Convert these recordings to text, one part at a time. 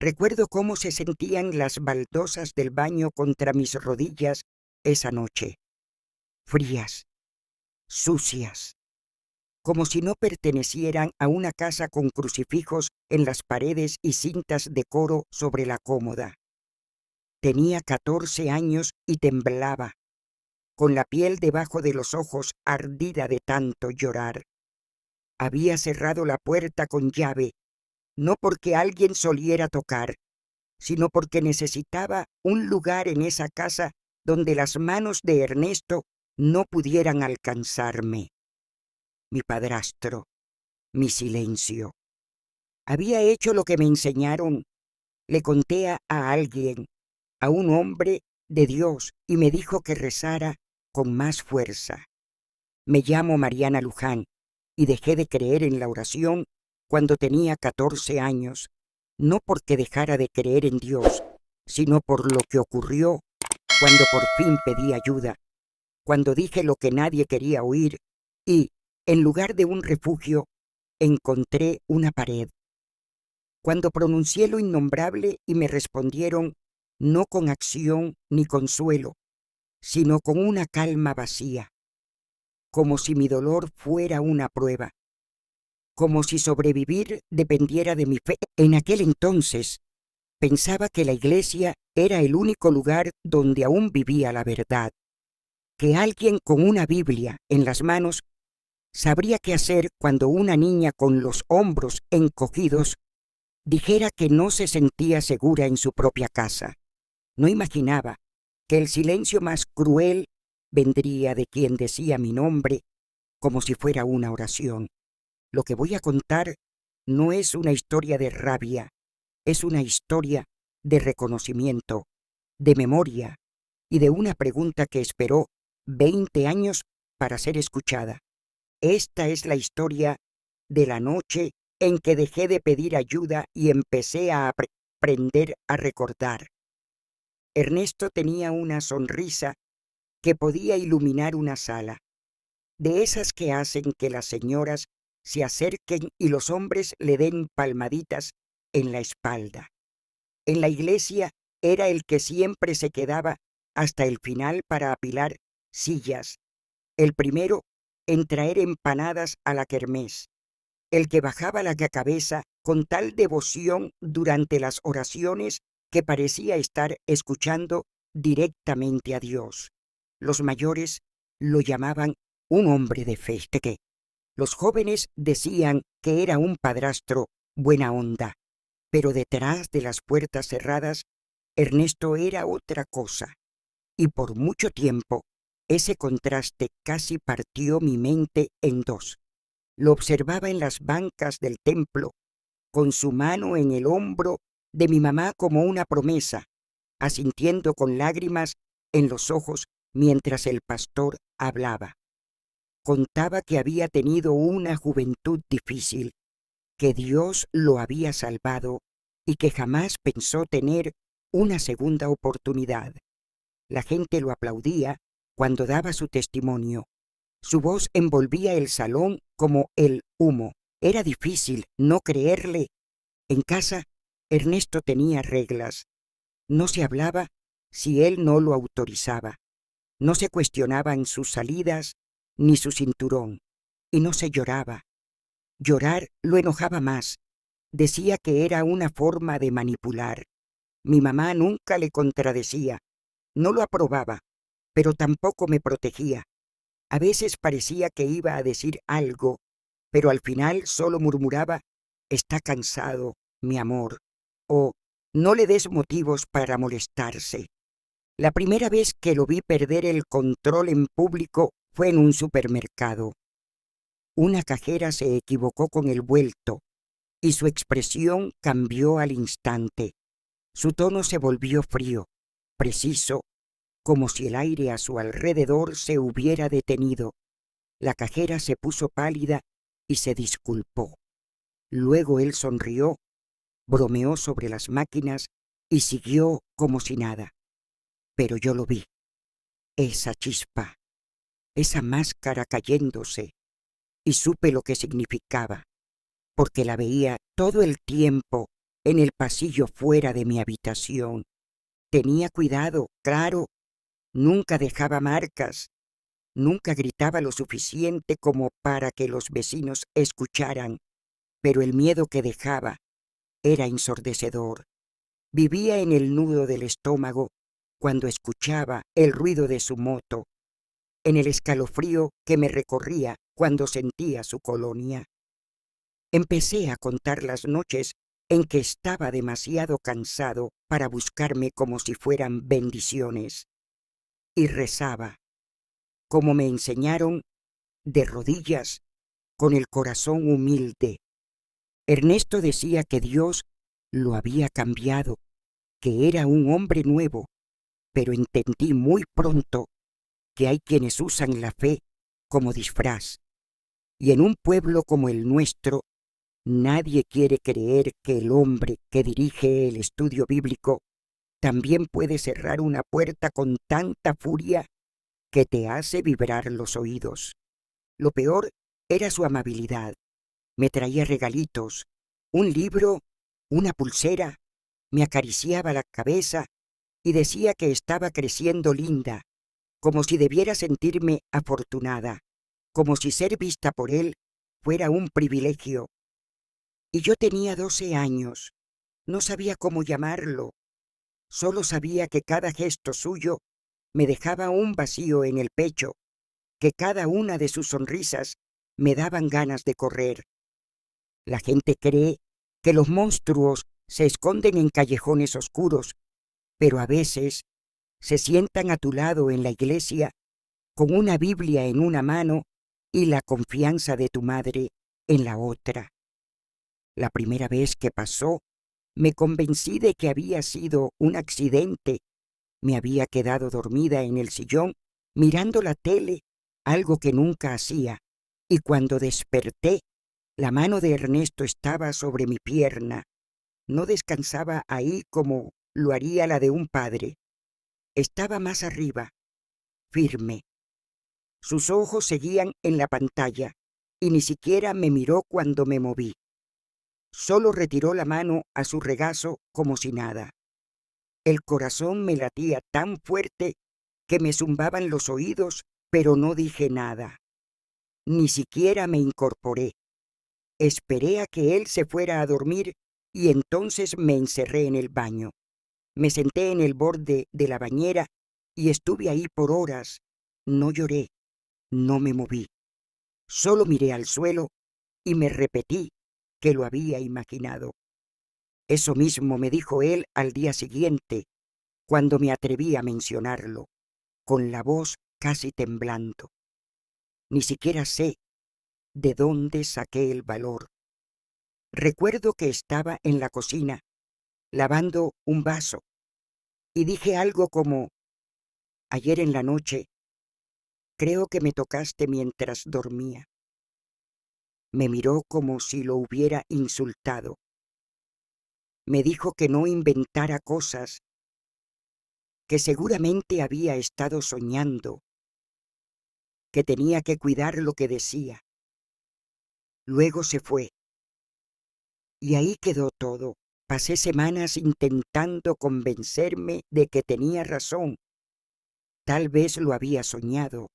Recuerdo cómo se sentían las baldosas del baño contra mis rodillas esa noche, frías, sucias, como si no pertenecieran a una casa con crucifijos en las paredes y cintas de coro sobre la cómoda. Tenía 14 años y temblaba, con la piel debajo de los ojos ardida de tanto llorar. Había cerrado la puerta con llave, no porque alguien soliera tocar, sino porque necesitaba un lugar en esa casa donde las manos de Ernesto no pudieran alcanzarme. Mi padrastro, mi silencio. Había hecho lo que me enseñaron. Le conté a alguien, a un hombre de Dios, y me dijo que rezara con más fuerza. Me llamo Mariana Luján y dejé de creer en la oración cuando tenía 14 años, no porque dejara de creer en Dios, sino por lo que ocurrió cuando por fin pedí ayuda, cuando dije lo que nadie quería oír y, en lugar de un refugio, encontré una pared. Cuando pronuncié lo innombrable y me respondieron no con acción ni consuelo, sino con una calma vacía, como si mi dolor fuera una prueba, como si sobrevivir dependiera de mi fe. En aquel entonces pensaba que la iglesia era el único lugar donde aún vivía la verdad, que alguien con una Biblia en las manos sabría qué hacer cuando una niña con los hombros encogidos dijera que no se sentía segura en su propia casa. No imaginaba que el silencio más cruel vendría de quien decía mi nombre como si fuera una oración. Lo que voy a contar no es una historia de rabia, es una historia de reconocimiento, de memoria y de una pregunta que esperó 20 años para ser escuchada. Esta es la historia de la noche en que dejé de pedir ayuda y empecé a aprender a recordar. Ernesto tenía una sonrisa que podía iluminar una sala, de esas que hacen que las señoras se acerquen y los hombres le den palmaditas en la espalda. En la iglesia era el que siempre se quedaba hasta el final para apilar sillas, el primero en traer empanadas a la kermés, el que bajaba la cabeza con tal devoción durante las oraciones que parecía estar escuchando directamente a Dios. Los mayores lo llamaban un hombre de fe. Los jóvenes decían que era un padrastro buena onda, pero detrás de las puertas cerradas, Ernesto era otra cosa, y por mucho tiempo ese contraste casi partió mi mente en dos. Lo observaba en las bancas del templo, con su mano en el hombro de mi mamá como una promesa, asintiendo con lágrimas en los ojos mientras el pastor hablaba. Contaba que había tenido una juventud difícil, que Dios lo había salvado y que jamás pensó tener una segunda oportunidad. La gente lo aplaudía cuando daba su testimonio. Su voz envolvía el salón como el humo. Era difícil no creerle. En casa, Ernesto tenía reglas. No se hablaba si él no lo autorizaba. No se cuestionaban sus salidas ni su cinturón. Y no se lloraba. Llorar lo enojaba más. Decía que era una forma de manipular. Mi mamá nunca le contradecía. No lo aprobaba, pero tampoco me protegía. A veces parecía que iba a decir algo, pero al final solo murmuraba: «Está cansado, mi amor», o «No le des motivos para molestarse». La primera vez que lo vi perder el control en público fue en un supermercado. Una cajera se equivocó con el vuelto y su expresión cambió al instante. Su tono se volvió frío, preciso, como si el aire a su alrededor se hubiera detenido. La cajera se puso pálida y se disculpó. Luego él sonrió, bromeó sobre las máquinas y siguió como si nada. Pero yo lo vi, esa chispa, esa máscara cayéndose, y supe lo que significaba, porque la veía todo el tiempo en el pasillo fuera de mi habitación. Tenía cuidado, claro, nunca dejaba marcas, nunca gritaba lo suficiente como para que los vecinos escucharan, pero el miedo que dejaba era ensordecedor. Vivía en el nudo del estómago cuando escuchaba el ruido de su moto, en el escalofrío que me recorría cuando sentía su colonia. Empecé a contar las noches en que estaba demasiado cansado para buscarme como si fueran bendiciones, y rezaba, como me enseñaron, de rodillas, con el corazón humilde. Ernesto decía que Dios lo había cambiado, que era un hombre nuevo, pero entendí muy pronto que hay quienes usan la fe como disfraz, y en un pueblo como el nuestro, nadie quiere creer que el hombre que dirige el estudio bíblico también puede cerrar una puerta con tanta furia que te hace vibrar los oídos. Lo peor era su amabilidad. Me traía regalitos, un libro, una pulsera, me acariciaba la cabeza y decía que estaba creciendo linda, como si debiera sentirme afortunada, como si ser vista por él fuera un privilegio. Y yo tenía 12 años, no sabía cómo llamarlo, solo sabía que cada gesto suyo me dejaba un vacío en el pecho, que cada una de sus sonrisas me daban ganas de correr. La gente cree que los monstruos se esconden en callejones oscuros, pero a veces se sientan a tu lado en la iglesia con una Biblia en una mano y la confianza de tu madre en la otra. La primera vez que pasó, me convencí de que había sido un accidente. Me había quedado dormida en el sillón mirando la tele, algo que nunca hacía, y cuando desperté, la mano de Ernesto estaba sobre mi pierna. No descansaba ahí como lo haría la de un padre. Estaba más arriba, firme. Sus ojos seguían en la pantalla y ni siquiera me miró cuando me moví. Solo retiró la mano a su regazo como si nada. El corazón me latía tan fuerte que me zumbaban los oídos, pero no dije nada. Ni siquiera me incorporé. Esperé a que él se fuera a dormir y entonces me encerré en el baño. Me senté en el borde de la bañera y estuve ahí por horas. No lloré, no me moví. Solo miré al suelo y me repetí que lo había imaginado. Eso mismo me dijo él al día siguiente, cuando me atreví a mencionarlo, con la voz casi temblando. Ni siquiera sé de dónde saqué el valor. Recuerdo que estaba en la cocina, lavando un vaso, y dije algo como, ayer en la noche, creo que me tocaste mientras dormía. Me miró como si lo hubiera insultado. Me dijo que no inventara cosas, que seguramente había estado soñando, que tenía que cuidar lo que decía. Luego se fue. Y ahí quedó todo. Pasé semanas intentando convencerme de que tenía razón. Tal vez lo había soñado.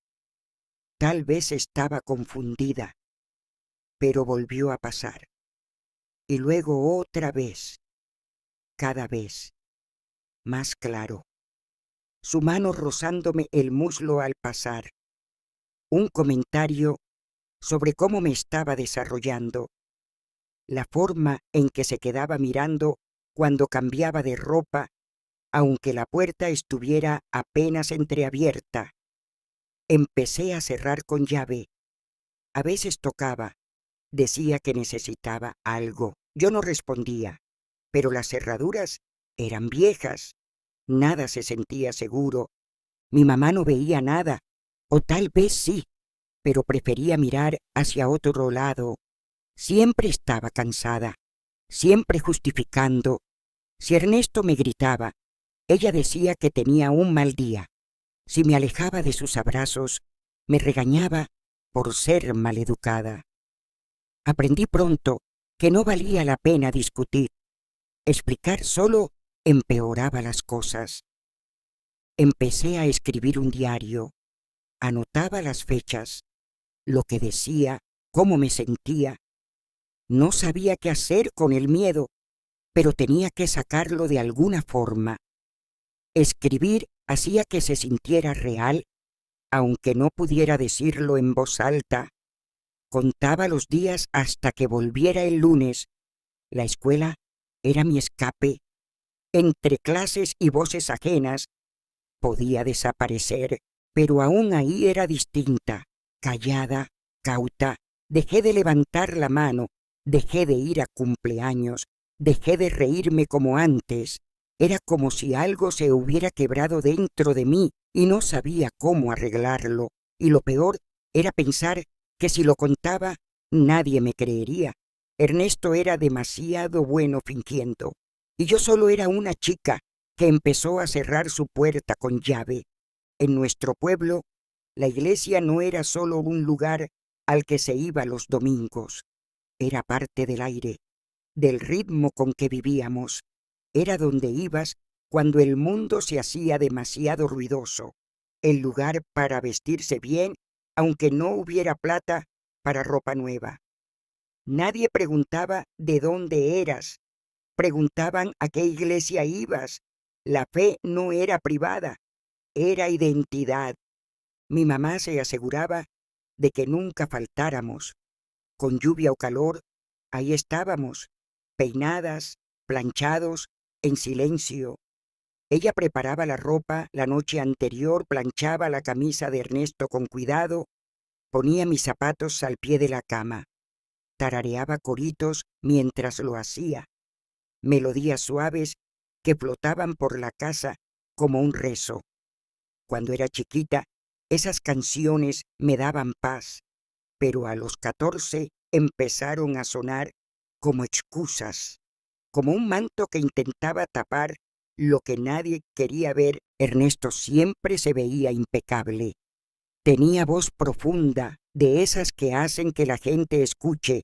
Tal vez estaba confundida. Pero volvió a pasar. Y luego otra vez. Cada vez. Más claro. Su mano rozándome el muslo al pasar. Un comentario sobre cómo me estaba desarrollando. La forma en que se quedaba mirando cuando cambiaba de ropa, aunque la puerta estuviera apenas entreabierta. Empecé a cerrar con llave. A veces tocaba. Decía que necesitaba algo. Yo no respondía, pero las cerraduras eran viejas. Nada se sentía seguro. Mi mamá no veía nada, o tal vez sí, pero prefería mirar hacia otro lado. Siempre estaba cansada, siempre justificando. Si Ernesto me gritaba, ella decía que tenía un mal día. Si me alejaba de sus abrazos, me regañaba por ser maleducada. Aprendí pronto que no valía la pena discutir. Explicar solo empeoraba las cosas. Empecé a escribir un diario, anotaba las fechas, lo que decía, cómo me sentía. No sabía qué hacer con el miedo, pero tenía que sacarlo de alguna forma. Escribir hacía que se sintiera real, aunque no pudiera decirlo en voz alta. Contaba los días hasta que volviera el lunes. La escuela era mi escape. Entre clases y voces ajenas podía desaparecer, pero aún ahí era distinta, callada, cauta. Dejé de levantar la mano, dejé de ir a cumpleaños, dejé de reírme como antes. Era como si algo se hubiera quebrado dentro de mí y no sabía cómo arreglarlo. Y lo peor era pensar que si lo contaba, nadie me creería. Ernesto era demasiado bueno fingiendo, y yo solo era una chica que empezó a cerrar su puerta con llave. En nuestro pueblo, la iglesia no era solo un lugar al que se iba los domingos, era parte del aire, del ritmo con que vivíamos. Era donde ibas cuando el mundo se hacía demasiado ruidoso, el lugar para vestirse bien, aunque no hubiera plata para ropa nueva. Nadie preguntaba de dónde eras, preguntaban a qué iglesia ibas. La fe no era privada, era identidad. Mi mamá se aseguraba de que nunca faltáramos. Con lluvia o calor, ahí estábamos, peinadas, planchados, en silencio. Ella preparaba la ropa la noche anterior, planchaba la camisa de Ernesto con cuidado, ponía mis zapatos al pie de la cama, tarareaba coritos mientras lo hacía, melodías suaves que flotaban por la casa como un rezo. Cuando era chiquita, esas canciones me daban paz, pero a los 14 empezaron a sonar como excusas, como un manto que intentaba tapar lo que nadie quería ver. Ernesto siempre se veía impecable. Tenía voz profunda, de esas que hacen que la gente escuche.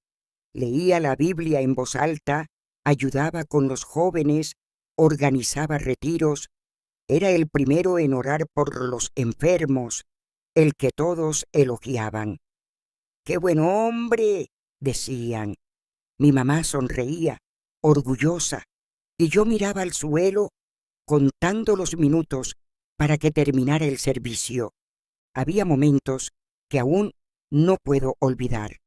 Leía la Biblia en voz alta, ayudaba con los jóvenes, organizaba retiros. Era el primero en orar por los enfermos, el que todos elogiaban. ¡Qué buen hombre!, decían. Mi mamá sonreía, orgullosa, y yo miraba al suelo, contando los minutos para que terminara el servicio. Había momentos que aún no puedo olvidar,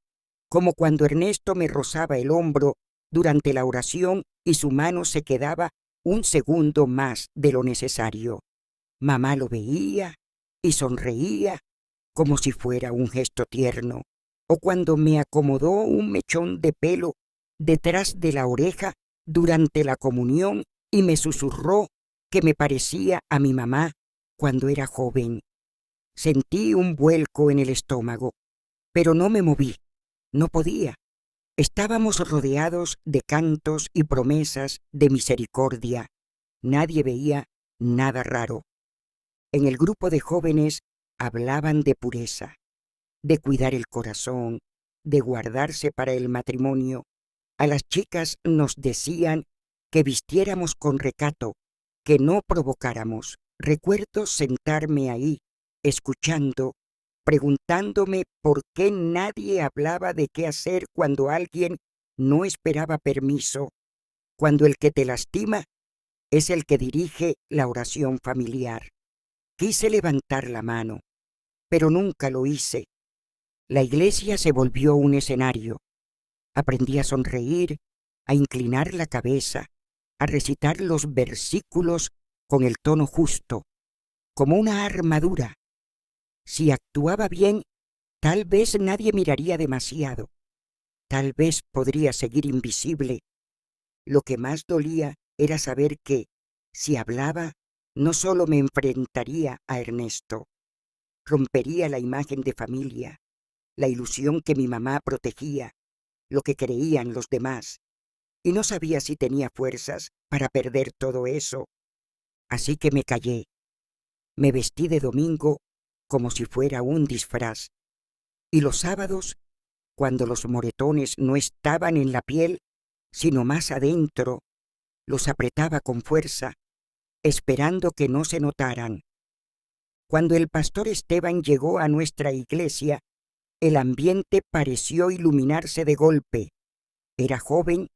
como cuando Ernesto me rozaba el hombro durante la oración y su mano se quedaba un segundo más de lo necesario. Mamá lo veía y sonreía como si fuera un gesto tierno, o cuando me acomodó un mechón de pelo detrás de la oreja durante la comunión y me susurró que me parecía a mi mamá cuando era joven. Sentí un vuelco en el estómago, pero no me moví, no podía. Estábamos rodeados de cantos y promesas de misericordia. Nadie veía nada raro. En el grupo de jóvenes hablaban de pureza, de cuidar el corazón, de guardarse para el matrimonio. A las chicas nos decían que vistiéramos con recato, que no provocáramos. Recuerdo sentarme ahí, escuchando, preguntándome por qué nadie hablaba de qué hacer cuando alguien no esperaba permiso, cuando el que te lastima es el que dirige la oración familiar. Quise levantar la mano, pero nunca lo hice. La iglesia se volvió un escenario. Aprendí a sonreír, a inclinar la cabeza, a recitar los versículos con el tono justo, como una armadura. Si actuaba bien, tal vez nadie miraría demasiado. Tal vez podría seguir invisible. Lo que más dolía era saber que, si hablaba, no solo me enfrentaría a Ernesto, rompería la imagen de familia, la ilusión que mi mamá protegía, lo que creían los demás, y no sabía si tenía fuerzas para perder todo eso. Así que me callé. Me vestí de domingo como si fuera un disfraz, y los sábados, cuando los moretones no estaban en la piel, sino más adentro, Los apretaba con fuerza, esperando que no se notaran. Cuando el pastor Esteban llegó a nuestra iglesia, el ambiente pareció iluminarse de golpe. Era joven,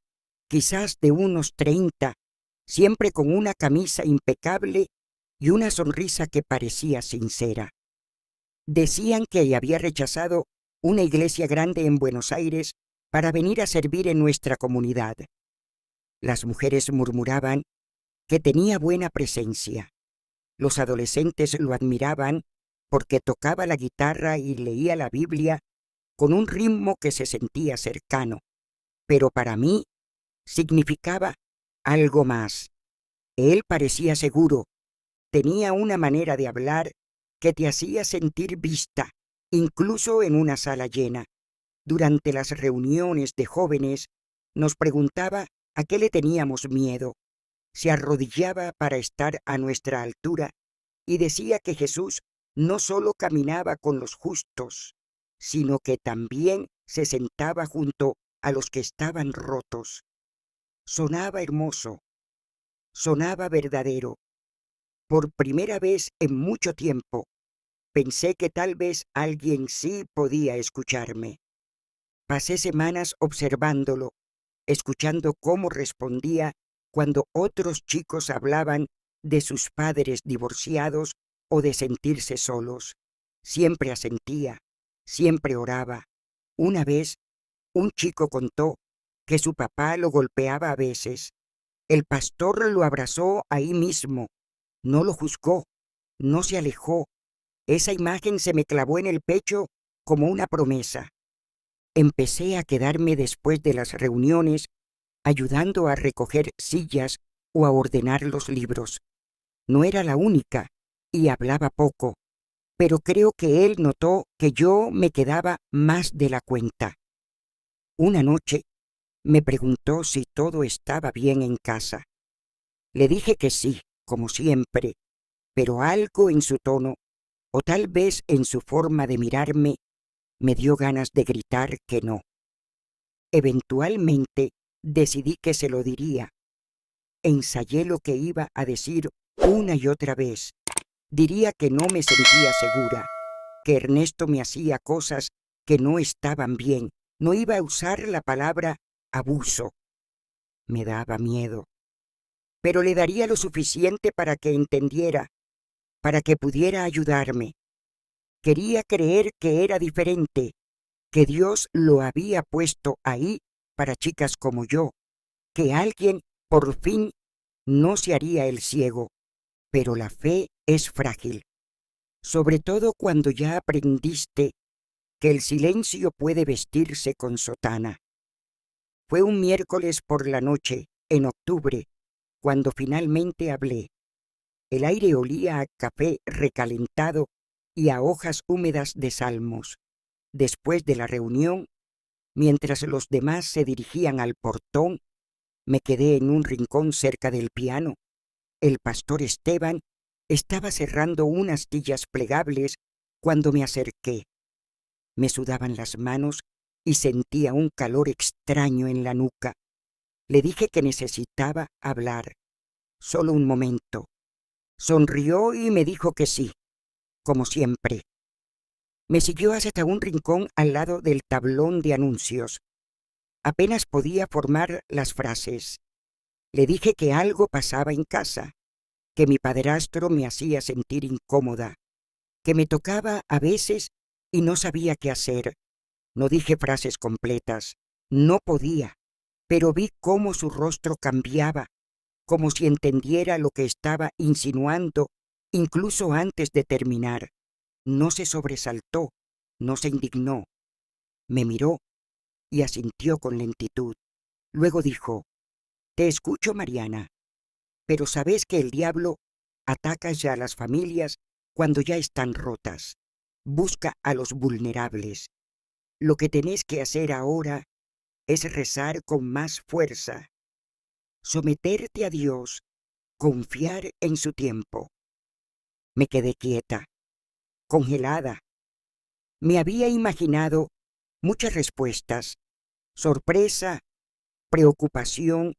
quizás de unos 30, siempre con una camisa impecable y una sonrisa que parecía sincera. Decían que había rechazado una iglesia grande en Buenos Aires para venir a servir en nuestra comunidad. Las mujeres murmuraban que tenía buena presencia. Los adolescentes lo admiraban porque tocaba la guitarra y leía la Biblia con un ritmo que se sentía cercano, pero para mí significaba algo más. Él parecía seguro, tenía una manera de hablar que te hacía sentir vista, incluso en una sala llena. Durante las reuniones de jóvenes, nos preguntaba a qué le teníamos miedo. Se arrodillaba para estar a nuestra altura y decía que Jesús no solo caminaba con los justos, sino que también se sentaba junto a los que estaban rotos. Sonaba hermoso, sonaba verdadero. Por primera vez en mucho tiempo, pensé que tal vez alguien sí podía escucharme. Pasé semanas observándolo, escuchando cómo respondía cuando otros chicos hablaban de sus padres divorciados o de sentirse solos. Siempre asentía, siempre oraba. Una vez, un chico contó que su papá lo golpeaba a veces. El pastor lo abrazó ahí mismo, no lo juzgó, no se alejó. Esa imagen se me clavó en el pecho como una promesa. Empecé a quedarme después de las reuniones, ayudando a recoger sillas o a ordenar los libros. No era la única, y hablaba poco, pero creo que él notó que yo me quedaba más de la cuenta. Una noche me preguntó si todo estaba bien en casa. Le dije que sí, como siempre, pero algo en su tono, o tal vez en su forma de mirarme, me dio ganas de gritar que no. Eventualmente decidí que se lo diría. Ensayé lo que iba a decir una y otra vez. Diría que no me sentía segura, que Ernesto me hacía cosas que no estaban bien. No iba a usar la palabra abuso. Me daba miedo. Pero le daría lo suficiente para que entendiera, para que pudiera ayudarme. Quería creer que era diferente, que Dios lo había puesto ahí para chicas como yo, que alguien por fin no se haría el ciego. Pero la fe es frágil, sobre todo cuando ya aprendiste que el silencio puede vestirse con sotana. Fue un miércoles por la noche, en octubre, cuando finalmente hablé. El aire olía a café recalentado y a hojas húmedas de salmos. Después de la reunión, mientras los demás se dirigían al portón, me quedé en un rincón cerca del piano. El pastor Esteban estaba cerrando unas tillas plegables cuando me acerqué. Me sudaban las manos y sentía un calor extraño en la nuca. Le dije que necesitaba hablar. Solo un momento. Sonrió y me dijo que sí, como siempre. Me siguió hasta un rincón al lado del tablón de anuncios. Apenas podía formar las frases. Le dije que algo pasaba en casa, que mi padrastro me hacía sentir incómoda, que me tocaba a veces y no sabía qué hacer. No dije frases completas, no podía, pero vi cómo su rostro cambiaba, como si entendiera lo que estaba insinuando, incluso antes de terminar. No se sobresaltó, no se indignó. Me miró y asintió con lentitud. Luego dijo: «Te escucho, Mariana, pero sabes que el diablo ataca ya a las familias cuando ya están rotas. Busca a los vulnerables. Lo que tenés que hacer ahora es rezar con más fuerza, someterte a Dios, confiar en su tiempo». Me quedé quieta, congelada. Me había imaginado muchas respuestas: sorpresa, preocupación,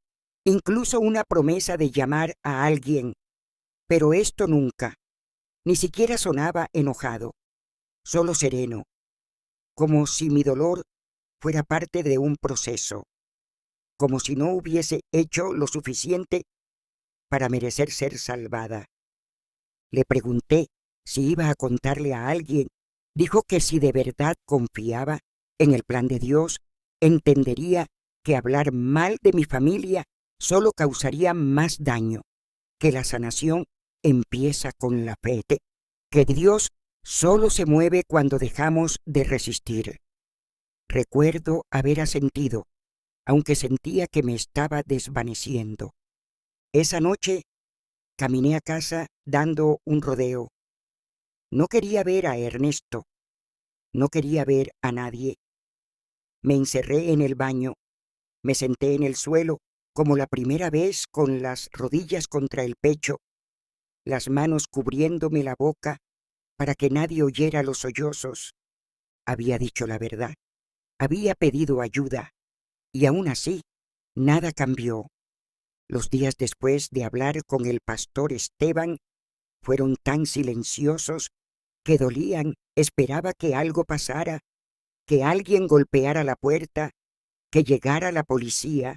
incluso una promesa de llamar a alguien, pero esto nunca, ni siquiera sonaba enojado, solo sereno, como si mi dolor fuera parte de un proceso, como si no hubiese hecho lo suficiente para merecer ser salvada. Le pregunté si iba a contarle a alguien. Dijo que si de verdad confiaba en el plan de Dios, entendería que hablar mal de mi familia solo causaría más daño, que la sanación empieza con la fe, que Dios solo se mueve cuando dejamos de resistir. Recuerdo haber asentido, aunque sentía que me estaba desvaneciendo. Esa noche caminé a casa dando un rodeo. No quería ver a Ernesto, no quería ver a nadie. Me encerré en el baño, me senté en el suelo como la primera vez con las rodillas contra el pecho, las manos cubriéndome la boca para que nadie oyera los sollozos. Había dicho la verdad, había pedido ayuda, y aún así nada cambió. Los días después de hablar con el pastor Esteban fueron tan silenciosos que dolían. Esperaba que algo pasara, que alguien golpeara la puerta, que llegara la policía,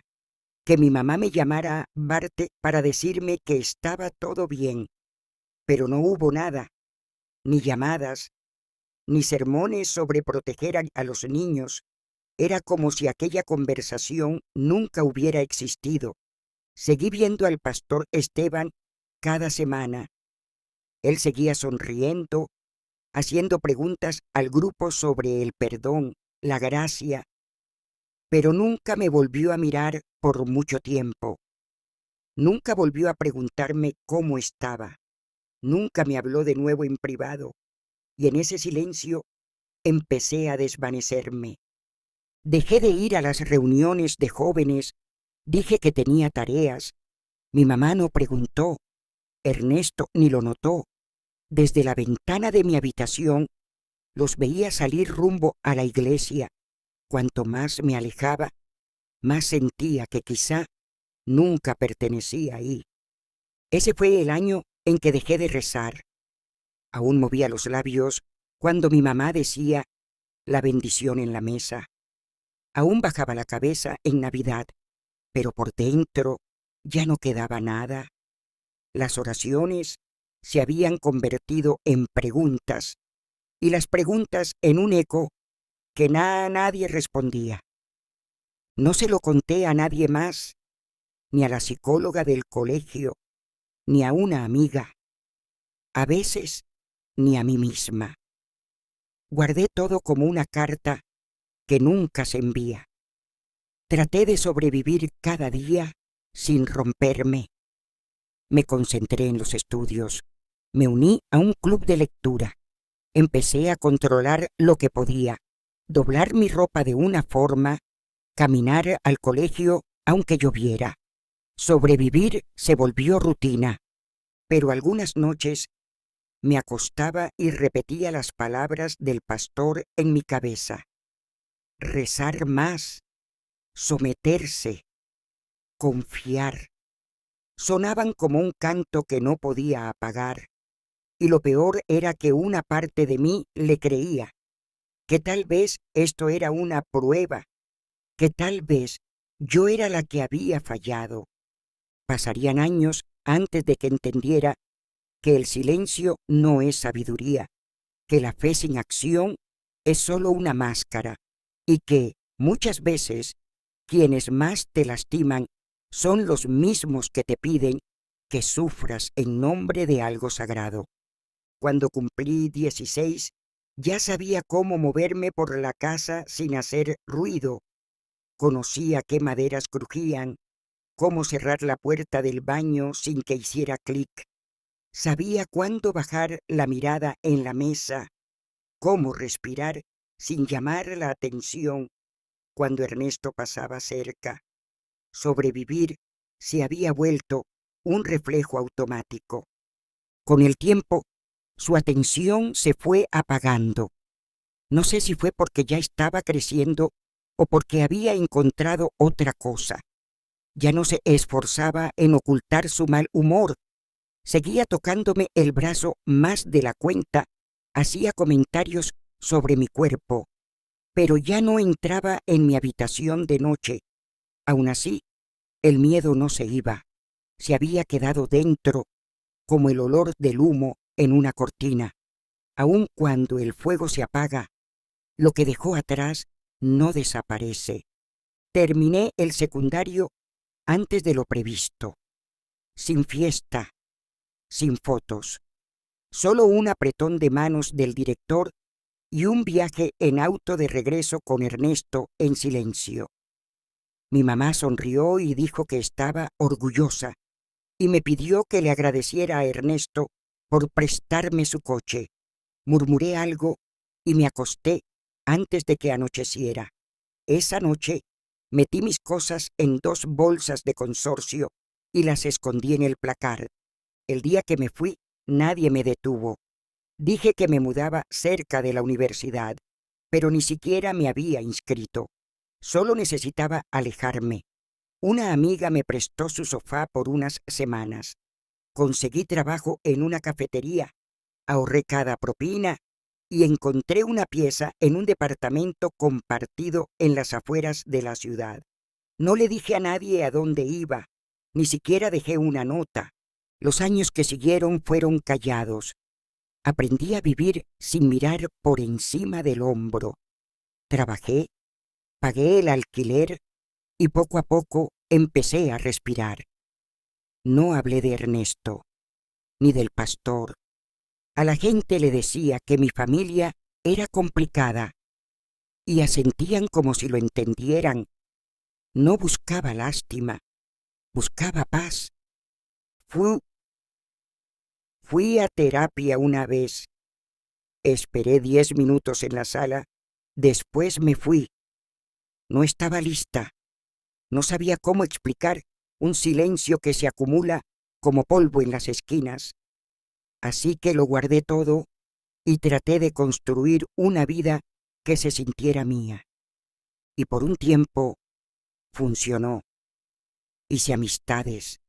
que mi mamá me llamara Bart para decirme que estaba todo bien. Pero no hubo nada, ni llamadas, ni sermones sobre proteger a los niños. Era como si aquella conversación nunca hubiera existido. Seguí viendo al pastor Esteban cada semana. Él seguía sonriendo, haciendo preguntas al grupo sobre el perdón, la gracia, pero nunca me volvió a mirar por mucho tiempo. Nunca volvió a preguntarme cómo estaba. Nunca me habló de nuevo en privado, y en ese silencio empecé a desvanecerme. Dejé de ir a las reuniones de jóvenes, dije que tenía tareas. Mi mamá no preguntó, Ernesto ni lo notó. Desde la ventana de mi habitación los veía salir rumbo a la iglesia. Cuanto más me alejaba, más sentía que quizá nunca pertenecía ahí. Ese fue el año en que dejé de rezar. Aún movía los labios cuando mi mamá decía la bendición en la mesa. Aún bajaba la cabeza en Navidad, pero por dentro ya no quedaba nada. Las oraciones se habían convertido en preguntas, y las preguntas en un eco que nadie respondía. No se lo conté a nadie más, ni a la psicóloga del colegio, ni a una amiga, a veces ni a mí misma. Guardé todo como una carta que nunca se envía. Traté de sobrevivir cada día sin romperme. Me concentré en los estudios, me uní a un club de lectura, empecé a controlar lo que podía, doblar mi ropa de una forma, caminar al colegio aunque lloviera. Sobrevivir se volvió rutina, pero algunas noches me acostaba y repetía las palabras del pastor en mi cabeza. Rezar más, someterse, confiar. Sonaban como un canto que no podía apagar, y lo peor era que una parte de mí le creía, que tal vez esto era una prueba, que tal vez yo era la que había fallado. Pasarían años antes de que entendiera que el silencio no es sabiduría, que la fe sin acción es solo una máscara, y que, muchas veces, quienes más te lastiman son los mismos que te piden que sufras en nombre de algo sagrado. Cuando cumplí 16, ya sabía cómo moverme por la casa sin hacer ruido. Conocía qué maderas crujían, cómo cerrar la puerta del baño sin que hiciera clic. Sabía cuándo bajar la mirada en la mesa, cómo respirar sin llamar la atención cuando Ernesto pasaba cerca. Sobrevivir se había vuelto un reflejo automático. Con el tiempo, su atención se fue apagando. No sé si fue porque ya estaba creciendo o porque había encontrado otra cosa. Ya no se esforzaba en ocultar su mal humor. Seguía tocándome el brazo más de la cuenta, hacía comentarios sobre mi cuerpo, pero ya no entraba en mi habitación de noche. Aún así, el miedo no se iba. Se había quedado dentro, como el olor del humo en una cortina. Aun cuando el fuego se apaga, lo que dejó atrás no desaparece. Terminé el secundario antes de lo previsto, sin fiesta, sin fotos, solo un apretón de manos del director y un viaje en auto de regreso con Ernesto en silencio. Mi mamá sonrió y dijo que estaba orgullosa y me pidió que le agradeciera a Ernesto por prestarme su coche. Murmuré algo y me acosté antes de que anocheciera. Esa noche metí mis cosas en 2 bolsas de consorcio y las escondí en el placar. El día que me fui, nadie me detuvo. Dije que me mudaba cerca de la universidad, pero ni siquiera me había inscrito. Solo necesitaba alejarme. Una amiga me prestó su sofá por unas semanas. Conseguí trabajo en una cafetería, ahorré cada propina y encontré una pieza en un departamento compartido en las afueras de la ciudad. No le dije a nadie a dónde iba, ni siquiera dejé una nota. Los años que siguieron fueron callados. Aprendí a vivir sin mirar por encima del hombro. Trabajé, pagué el alquiler y poco a poco empecé a respirar. No hablé de Ernesto, ni del pastor. A la gente le decía que mi familia era complicada y asentían como si lo entendieran. No buscaba lástima, buscaba paz. Fui a terapia una vez. Esperé 10 minutos en la sala. Después me fui. No estaba lista. No sabía cómo explicar un silencio que se acumula como polvo en las esquinas. Así que lo guardé todo y traté de construir una vida que se sintiera mía. Y por un tiempo funcionó. Hice amistades,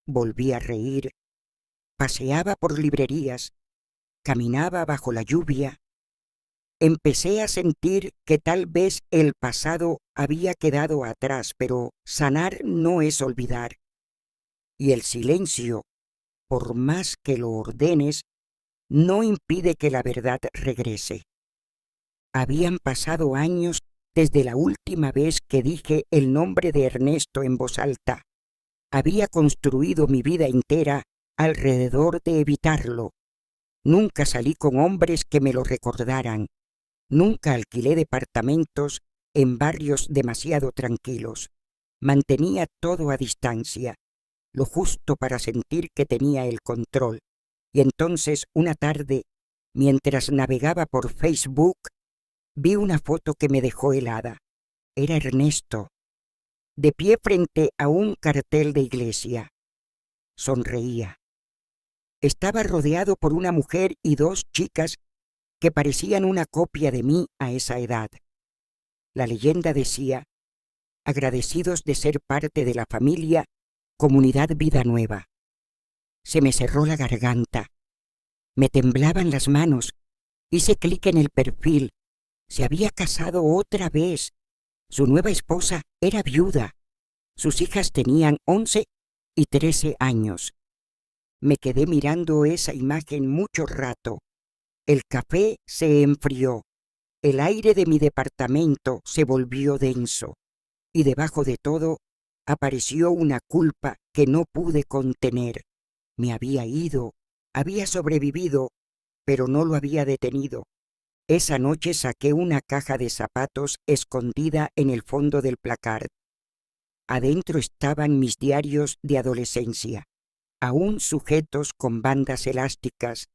volví a reír, paseaba por librerías, caminaba bajo la lluvia. Empecé a sentir que tal vez el pasado había quedado atrás, pero sanar no es olvidar. Y el silencio, por más que lo ordenes, no impide que la verdad regrese. Habían pasado años desde la última vez que dije el nombre de Ernesto en voz alta. Había construido mi vida entera alrededor de evitarlo. Nunca salí con hombres que me lo recordaran. Nunca alquilé departamentos en barrios demasiado tranquilos. Mantenía todo a distancia, lo justo para sentir que tenía el control. Y entonces, una tarde, mientras navegaba por Facebook, vi una foto que me dejó helada. Era Ernesto, de pie frente a un cartel de iglesia. Sonreía. Estaba rodeado por una mujer y 2 chicas que parecían una copia de mí a esa edad. La leyenda decía: agradecidos de ser parte de la familia Comunidad Vida Nueva. Se me cerró la garganta. Me temblaban las manos. Hice clic en el perfil. Se había casado otra vez. Su nueva esposa era viuda. Sus hijas tenían 11 y 13 años. Me quedé mirando esa imagen mucho rato. El café se enfrió. El aire de mi departamento se volvió denso. Y debajo de todo apareció una culpa que no pude contener. Me había ido, había sobrevivido, pero no lo había detenido. Esa noche saqué una caja de zapatos escondida en el fondo del placard. Adentro estaban mis diarios de adolescencia, aún sujetos con bandas elásticas.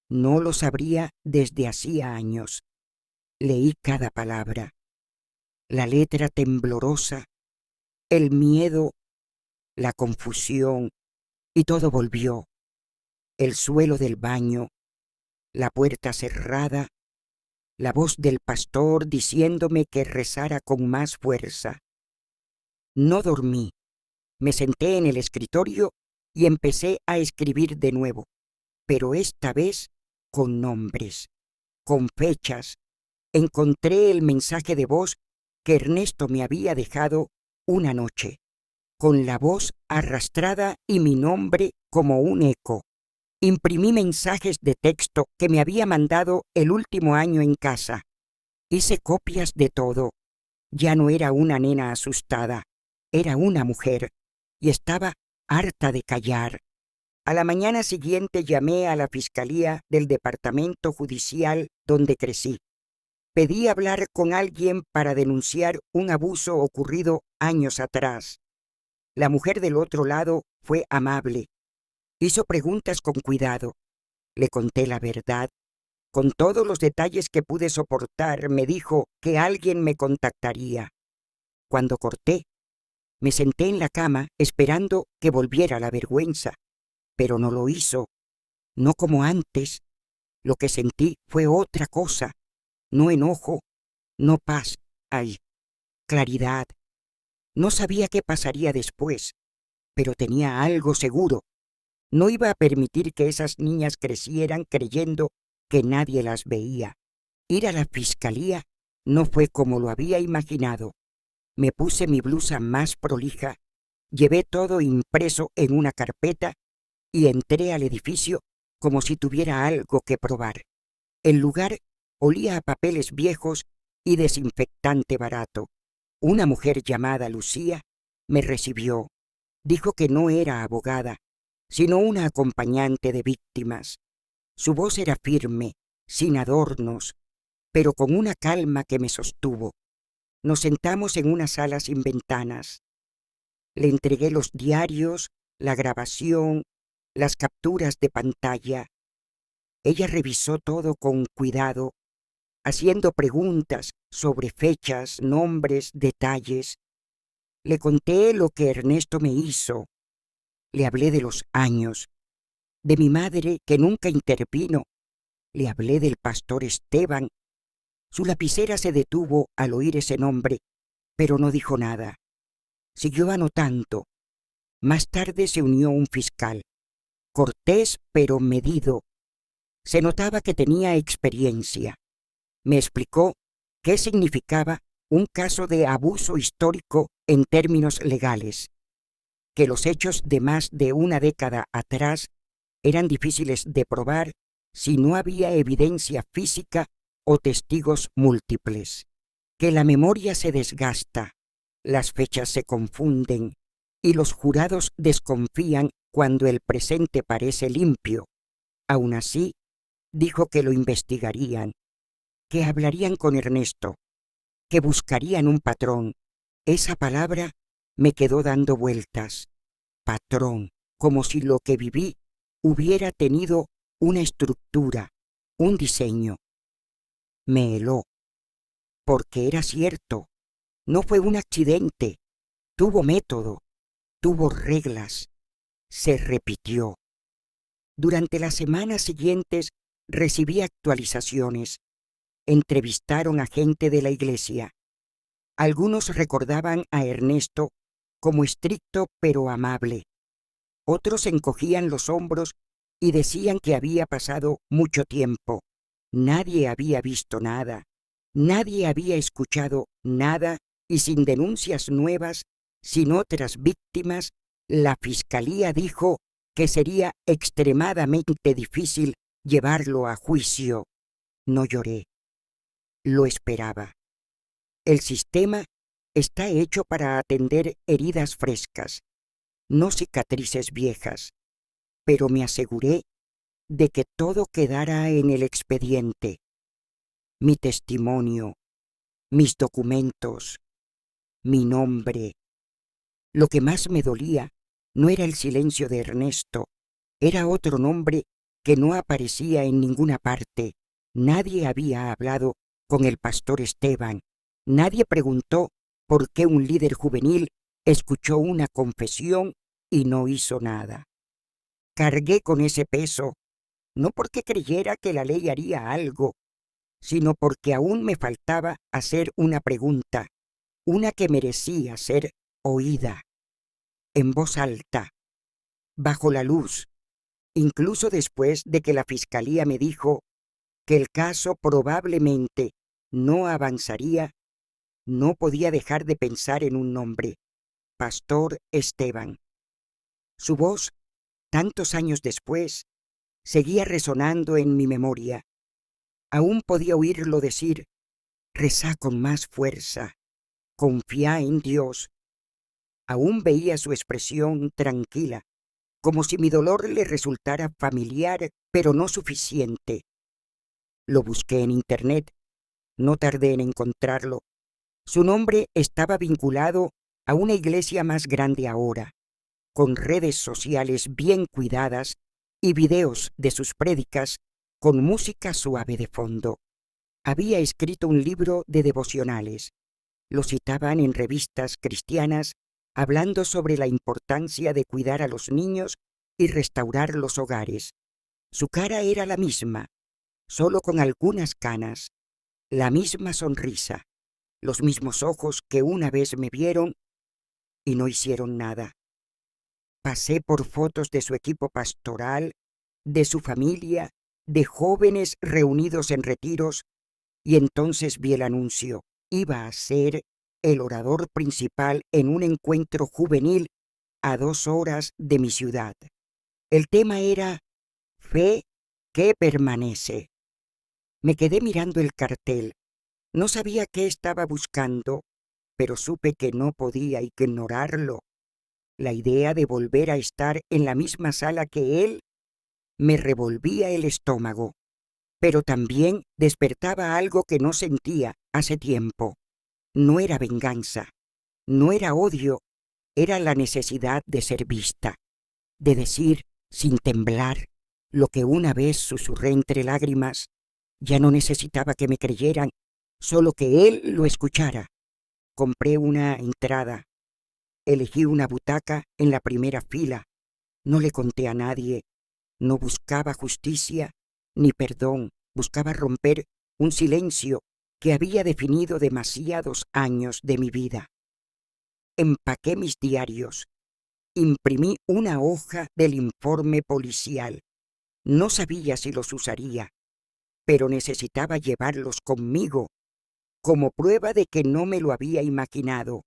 No los abría desde hacía años. Leí cada palabra. La letra temblorosa, el miedo, la confusión, y todo volvió. El suelo del baño, la puerta cerrada, la voz del pastor diciéndome que rezara con más fuerza. No dormí. Me senté en el escritorio y empecé a escribir de nuevo, pero esta vez con nombres, con fechas. Encontré el mensaje de voz que Ernesto me había dejado una noche, con la voz arrastrada y mi nombre como un eco. Imprimí mensajes de texto que me había mandado el último año en casa. Hice copias de todo. Ya no era una nena asustada, era una mujer, y estaba harta de callar. A la mañana siguiente llamé a la fiscalía del departamento judicial donde crecí. Pedí hablar con alguien para denunciar un abuso ocurrido años atrás. La mujer del otro lado fue amable. Hizo preguntas con cuidado. Le conté la verdad. Con todos los detalles que pude soportar, me dijo que alguien me contactaría. Cuando corté, me senté en la cama esperando que volviera la vergüenza, pero no lo hizo. No como antes. Lo que sentí fue otra cosa. No enojo, no paz, ay, claridad. No sabía qué pasaría después, pero tenía algo seguro. No iba a permitir que esas niñas crecieran creyendo que nadie las veía. Ir a la fiscalía no fue como lo había imaginado. Me puse mi blusa más prolija, llevé todo impreso en una carpeta y entré al edificio como si tuviera algo que probar. El lugar olía a papeles viejos y desinfectante barato. Una mujer llamada Lucía me recibió. Dijo que no era abogada, sino una acompañante de víctimas. Su voz era firme, sin adornos, pero con una calma que me sostuvo. Nos sentamos en una sala sin ventanas. Le entregué los diarios, la grabación, las capturas de pantalla. Ella revisó todo con cuidado, haciendo preguntas sobre fechas, nombres, detalles. Le conté lo que Ernesto me hizo. Le hablé de los años, de mi madre que nunca intervino. Le hablé del pastor Esteban. Su lapicera se detuvo al oír ese nombre, pero no dijo nada. Siguió anotando. Más tarde se unió un fiscal, cortés pero medido. Se notaba que tenía experiencia. Me explicó qué significaba un caso de abuso histórico en términos legales, que los hechos de más de una década atrás eran difíciles de probar si no había evidencia física o testigos múltiples, que la memoria se desgasta, las fechas se confunden y los jurados desconfían cuando el presente parece limpio. Aun así, dijo que lo investigarían, que hablarían con Ernesto, que buscarían un patrón. Esa palabra me quedó dando vueltas. Patrón, como si lo que viví hubiera tenido una estructura, un diseño. Me heló, porque era cierto. No fue un accidente. Tuvo método, tuvo reglas. Se repitió. Durante las semanas siguientes recibí actualizaciones. Entrevistaron a gente de la iglesia. Algunos recordaban a Ernesto como estricto pero amable. Otros encogían los hombros y decían que había pasado mucho tiempo. Nadie había visto nada. Nadie había escuchado nada y sin denuncias nuevas, sin otras víctimas, la fiscalía dijo que sería extremadamente difícil llevarlo a juicio. No lloré. Lo esperaba. El sistema está hecho para atender heridas frescas, no cicatrices viejas, pero me aseguré de que todo quedara en el expediente. Mi testimonio, mis documentos, mi nombre. Lo que más me dolía no era el silencio de Ernesto, era otro nombre que no aparecía en ninguna parte. Nadie había hablado con el pastor Esteban. Nadie preguntó por qué un líder juvenil escuchó una confesión y no hizo nada. Cargué con ese peso, no porque creyera que la ley haría algo, sino porque aún me faltaba hacer una pregunta, una que merecía ser oída. en voz alta, bajo la luz, incluso después de que la fiscalía me dijo que el caso probablemente no avanzaría, no podía dejar de pensar en un nombre: Pastor Esteban. Su voz, tantos años después, seguía resonando en mi memoria. Aún podía oírlo decir: «Rezá con más fuerza, confía en Dios». Aún veía su expresión tranquila, como si mi dolor le resultara familiar, pero no suficiente. Lo busqué en Internet, no tardé en encontrarlo. Su nombre estaba vinculado a una iglesia más grande ahora, con redes sociales bien cuidadas y videos de sus prédicas con música suave de fondo. Había escrito un libro de devocionales. Lo citaban en revistas cristianas, hablando sobre la importancia de cuidar a los niños y restaurar los hogares. Su cara era la misma, solo con algunas canas, la misma sonrisa, los mismos ojos que una vez me vieron y no hicieron nada. Pasé por fotos de su equipo pastoral, de su familia, de jóvenes reunidos en retiros, y entonces vi el anuncio. Iba a ser el orador principal en un encuentro juvenil a 2 horas de mi ciudad. El tema era Fe que permanece. Me quedé mirando el cartel. No sabía qué estaba buscando, pero supe que no podía ignorarlo. La idea de volver a estar en la misma sala que él me revolvía el estómago, pero también despertaba algo que no sentía hace tiempo. No era venganza, no era odio, era la necesidad de ser vista, de decir sin temblar lo que una vez susurré entre lágrimas. Ya no necesitaba que me creyeran, solo que él lo escuchara. Compré una entrada, elegí una butaca en la primera fila, no le conté a nadie, no buscaba justicia ni perdón, buscaba romper un silencio que había definido demasiados años de mi vida. Empaqué mis diarios, imprimí una hoja del informe policial. No sabía si los usaría, pero necesitaba llevarlos conmigo como prueba de que no me lo había imaginado,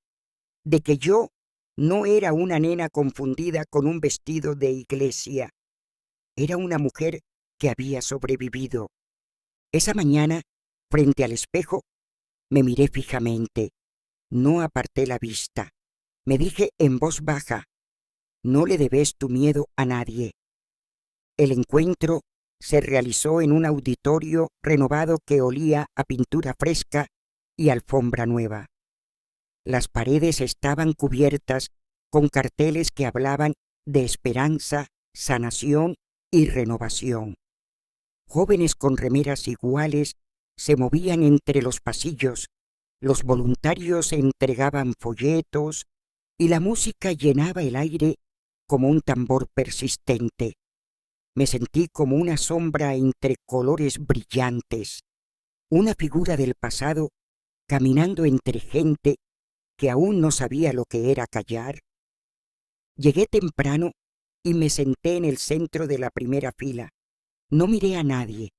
de que yo no era una nena confundida con un vestido de iglesia. Era una mujer que había sobrevivido. Esa mañana, frente al espejo, me miré fijamente. No aparté la vista. Me dije en voz baja: «No le debes tu miedo a nadie». El encuentro se realizó en un auditorio renovado que olía a pintura fresca y alfombra nueva. Las paredes estaban cubiertas con carteles que hablaban de esperanza, sanación y renovación. Jóvenes con remeras iguales se movían entre los pasillos, los voluntarios entregaban folletos y la música llenaba el aire como un tambor persistente. Me sentí como una sombra entre colores brillantes, una figura del pasado caminando entre gente que aún no sabía lo que era callar. Llegué temprano y me senté en el centro de la primera fila. No miré a nadie.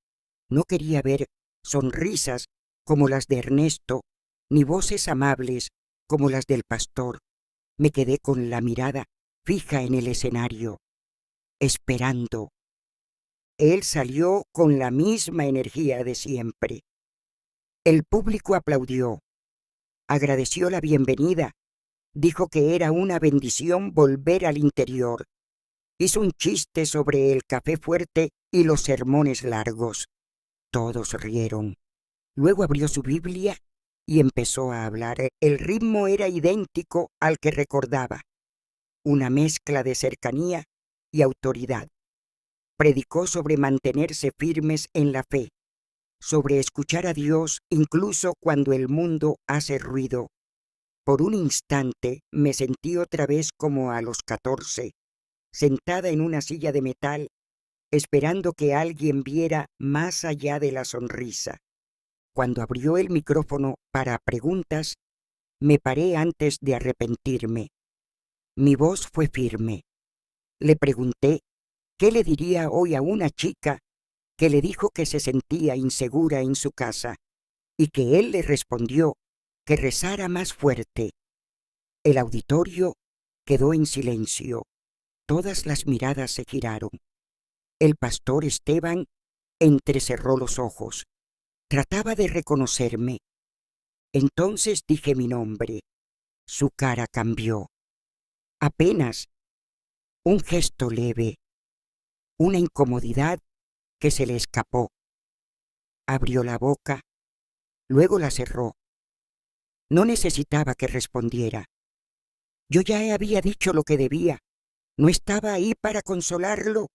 No quería ver sonrisas como las de Ernesto, ni voces amables como las del pastor. Me quedé con la mirada fija en el escenario, esperando. Él salió con la misma energía de siempre. El público aplaudió, agradeció la bienvenida, dijo que era una bendición volver al interior. Hizo un chiste sobre el café fuerte y los sermones largos. Todos rieron. Luego abrió su Biblia y empezó a hablar. El ritmo era idéntico al que recordaba, una mezcla de cercanía y autoridad. Predicó sobre mantenerse firmes en la fe, sobre escuchar a Dios incluso cuando el mundo hace ruido. Por un instante me sentí otra vez como a los 14, sentada en una silla de metal, esperando que alguien viera más allá de la sonrisa. Cuando abrió el micrófono para preguntas, me paré antes de arrepentirme. Mi voz fue firme. Le pregunté qué le diría hoy a una chica que le dijo que se sentía insegura en su casa y que él le respondió que rezara más fuerte. El auditorio quedó en silencio. Todas las miradas se giraron. El pastor Esteban entrecerró los ojos. Trataba de reconocerme. Entonces dije mi nombre. Su cara cambió. Apenas un gesto leve, una incomodidad que se le escapó. Abrió la boca, luego la cerró. No necesitaba que respondiera. Yo ya había dicho lo que debía. ¿No estaba ahí para consolarlo?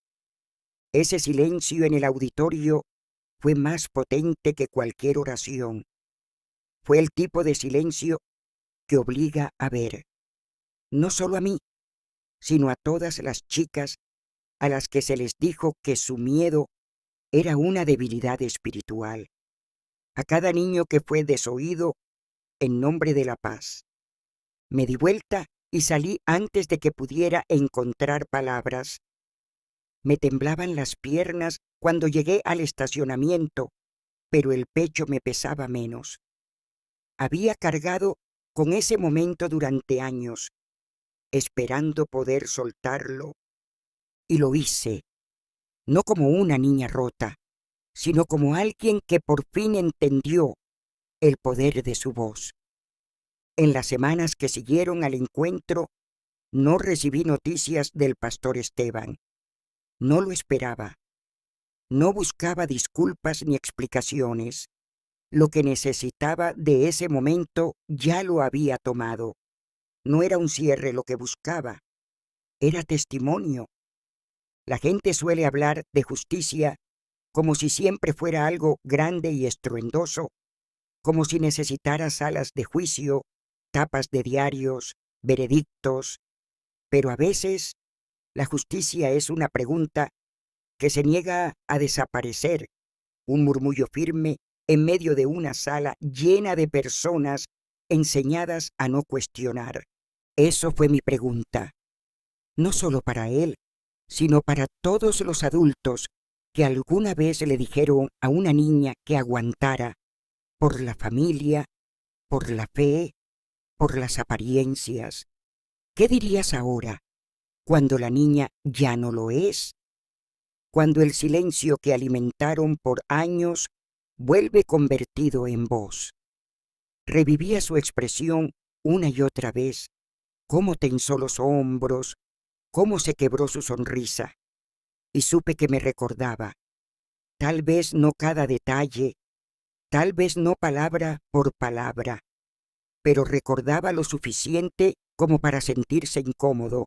Ese silencio en el auditorio fue más potente que cualquier oración. Fue el tipo de silencio que obliga a ver, no solo a mí, sino a todas las chicas a las que se les dijo que su miedo era una debilidad espiritual, a cada niño que fue desoído en nombre de la paz. Me di vuelta y salí antes de que pudiera encontrar palabras. Me temblaban las piernas cuando llegué al estacionamiento, pero el pecho me pesaba menos. Había cargado con ese momento durante años, esperando poder soltarlo, y lo hice, no como una niña rota, sino como alguien que por fin entendió el poder de su voz. En las semanas que siguieron al encuentro, no recibí noticias del pastor Esteban. No lo esperaba. No buscaba disculpas ni explicaciones. Lo que necesitaba de ese momento ya lo había tomado. No era un cierre lo que buscaba, era testimonio. La gente suele hablar de justicia como si siempre fuera algo grande y estruendoso, como si necesitara salas de juicio, tapas de diarios, veredictos, pero a veces la justicia es una pregunta que se niega a desaparecer, un murmullo firme en medio de una sala llena de personas enseñadas a no cuestionar. Eso fue mi pregunta, no solo para él, sino para todos los adultos que alguna vez le dijeron a una niña que aguantara por la familia, por la fe, por las apariencias. ¿Qué dirías ahora, cuando la niña ya no lo es? Cuando el silencio que alimentaron por años vuelve convertido en voz. Revivía su expresión una y otra vez, cómo tensó los hombros, cómo se quebró su sonrisa, y supe que me recordaba, tal vez no cada detalle, tal vez no palabra por palabra, pero recordaba lo suficiente como para sentirse incómodo,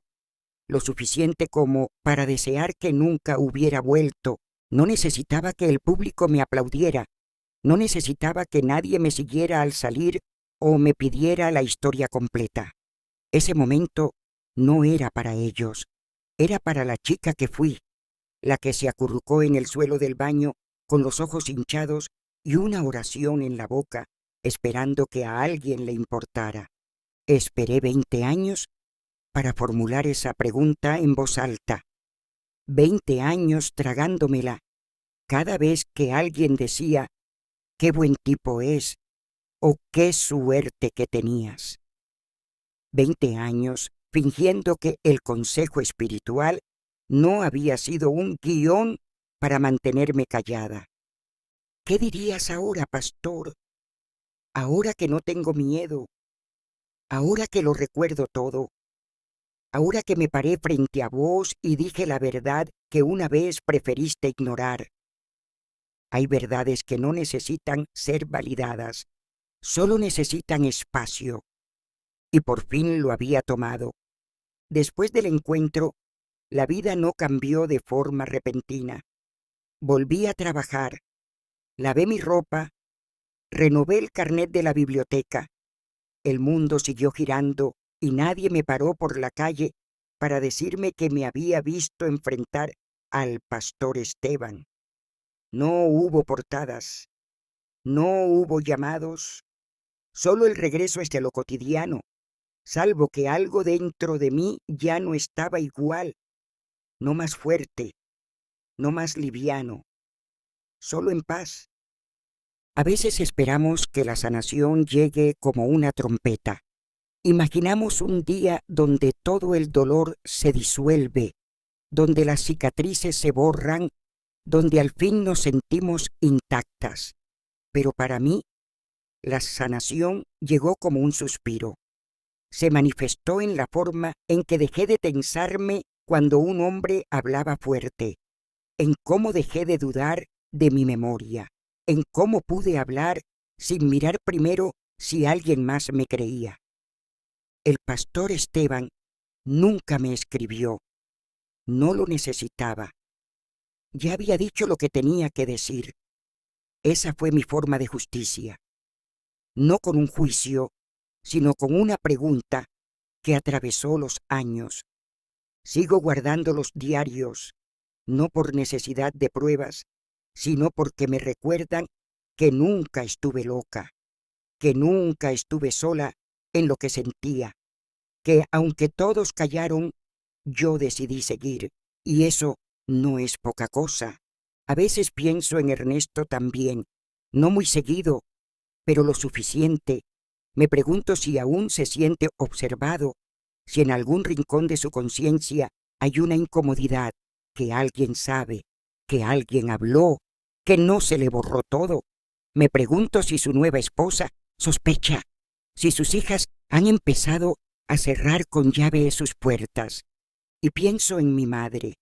lo suficiente como para desear que nunca hubiera vuelto. No necesitaba que el público me aplaudiera, no necesitaba que nadie me siguiera al salir o me pidiera la historia completa. Ese momento no era para ellos, era para la chica que fui, la que se acurrucó en el suelo del baño con los ojos hinchados y una oración en la boca, esperando que a alguien le importara. Esperé 20 años para formular esa pregunta en voz alta. 20 años tragándomela cada vez que alguien decía qué buen tipo es o qué suerte que tenías. 20 años fingiendo que el consejo espiritual no había sido un guión para mantenerme callada. ¿Qué dirías ahora, pastor? Ahora que no tengo miedo, ahora que lo recuerdo todo, ahora que me paré frente a vos y dije la verdad que una vez preferiste ignorar. Hay verdades que no necesitan ser validadas, solo necesitan espacio. Y por fin lo había tomado. Después del encuentro, la vida no cambió de forma repentina. Volví a trabajar, lavé mi ropa, renové el carnet de la biblioteca. El mundo siguió girando y nadie me paró por la calle para decirme que me había visto enfrentar al pastor Esteban. No hubo portadas, no hubo llamados, solo el regreso hacia lo cotidiano, salvo que algo dentro de mí ya no estaba igual, no más fuerte, no más liviano, solo en paz. A veces esperamos que la sanación llegue como una trompeta. Imaginamos un día donde todo el dolor se disuelve, donde las cicatrices se borran, donde al fin nos sentimos intactas. Pero para mí, la sanación llegó como un suspiro. Se manifestó en la forma en que dejé de tensarme cuando un hombre hablaba fuerte, en cómo dejé de dudar de mi memoria, en cómo pude hablar sin mirar primero si alguien más me creía. El pastor Esteban nunca me escribió, no lo necesitaba. Ya había dicho lo que tenía que decir. Esa fue mi forma de justicia, no con un juicio, sino con una pregunta que atravesó los años. Sigo guardando los diarios, no por necesidad de pruebas, sino porque me recuerdan que nunca estuve loca, que nunca estuve sola en lo que sentía, que aunque todos callaron, yo decidí seguir, y eso no es poca cosa. A veces pienso en Ernesto también, no muy seguido, pero lo suficiente. Me pregunto si aún se siente observado, si en algún rincón de su conciencia hay una incomodidad, que alguien sabe, que alguien habló, que no se le borró todo. Me pregunto si su nueva esposa sospecha, si sus hijas han empezado a cerrar con llave sus puertas. Y pienso en mi madre,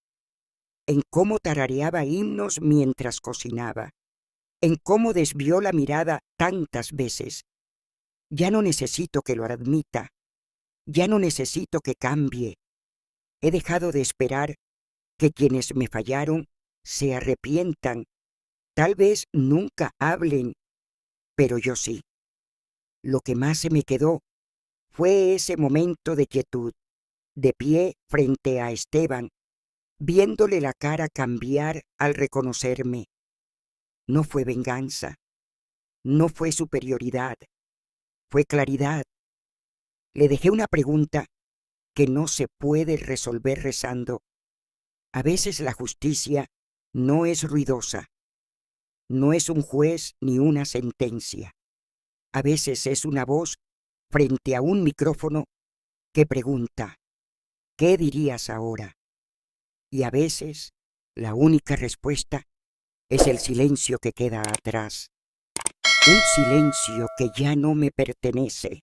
en cómo tarareaba himnos mientras cocinaba, en cómo desvió la mirada tantas veces. Ya no necesito que lo admita, ya no necesito que cambie. He dejado de esperar que quienes me fallaron se arrepientan. Tal vez nunca hablen, pero yo sí. Lo que más se me quedó fue ese momento de quietud, de pie frente a Esteban, viéndole la cara cambiar al reconocerme. No fue venganza, no fue superioridad, fue claridad. Le dejé una pregunta que no se puede resolver rezando. A veces la justicia no es ruidosa, no es un juez ni una sentencia. A veces es una voz frente a un micrófono que pregunta, ¿qué dirías ahora? Y a veces la única respuesta es el silencio que queda atrás, un silencio que ya no me pertenece.